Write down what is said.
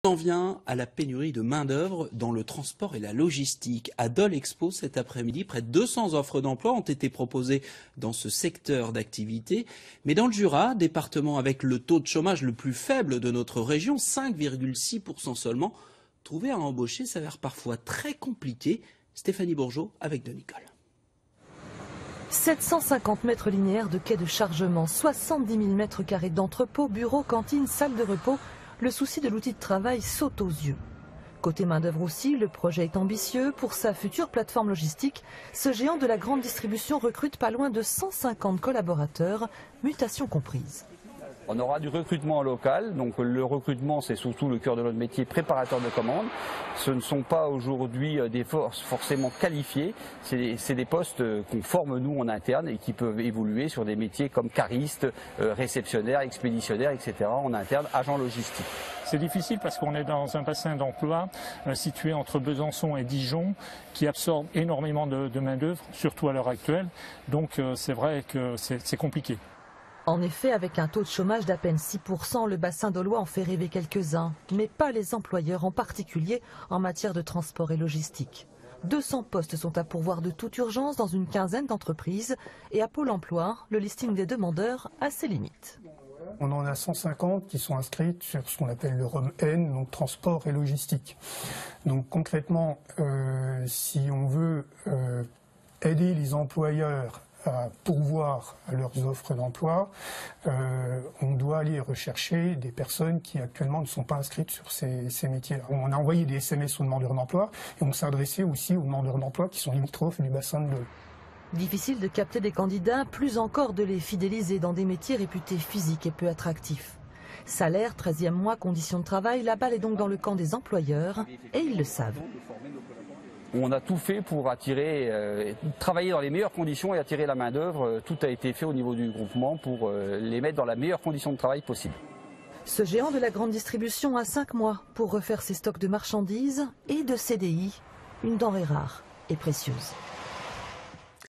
On en vient à la pénurie de main-d'œuvre dans le transport et la logistique. À Dole Expo cet après-midi, près de 200 offres d'emploi ont été proposées dans ce secteur d'activité. Mais dans le Jura, département avec le taux de chômage le plus faible de notre région, 5,6% seulement, trouver à embaucher s'avère parfois très compliqué. Stéphanie Bourgeot avec De Nicole. 750 mètres linéaires de quais de chargement, 70 000 mètres carrés d'entrepôts, bureaux, cantines, salles de repos. Le souci de l'outil de travail saute aux yeux. Côté main-d'œuvre aussi, le projet est ambitieux. Pour sa future plateforme logistique, ce géant de la grande distribution recrute pas loin de 150 collaborateurs, mutation comprise. On aura du recrutement local, donc le recrutement c'est surtout le cœur de notre métier, préparateur de commandes. Ce ne sont pas aujourd'hui des forces forcément qualifiées, c'est des postes qu'on forme nous en interne et qui peuvent évoluer sur des métiers comme cariste, réceptionnaire, expéditionnaire, etc. en interne, agent logistique. C'est difficile parce qu'on est dans un bassin d'emploi situé entre Besançon et Dijon qui absorbe énormément de main-d'œuvre, surtout à l'heure actuelle. Donc c'est vrai que c'est compliqué. En effet, avec un taux de chômage d'à peine 6%, le bassin dolois en fait rêver quelques-uns, mais pas les employeurs, en particulier en matière de transport et logistique. 200 postes sont à pourvoir de toute urgence dans une quinzaine d'entreprises et à Pôle emploi, le listing des demandeurs a ses limites. On en a 150 qui sont inscrites sur ce qu'on appelle le REM-N, donc transport et logistique. Donc concrètement, si on veut aider les employeurs à pourvoir à leurs offres d'emploi, on doit aller rechercher des personnes qui actuellement ne sont pas inscrites sur ces métiers-là. On a envoyé des SMS aux demandeurs d'emploi et on s'est adressé aussi aux demandeurs d'emploi qui sont limitrophes du bassin de Dole. Difficile de capter des candidats, plus encore de les fidéliser dans des métiers réputés physiques et peu attractifs. Salaire, 13e mois, conditions de travail, la balle est donc dans le camp des employeurs et ils le savent. On a tout fait pour attirer, travailler dans les meilleures conditions et attirer la main-d'œuvre. Tout a été fait au niveau du groupement pour les mettre dans la meilleure condition de travail possible. Ce géant de la grande distribution a 5 mois pour refaire ses stocks de marchandises et de CDI, une denrée rare et précieuse.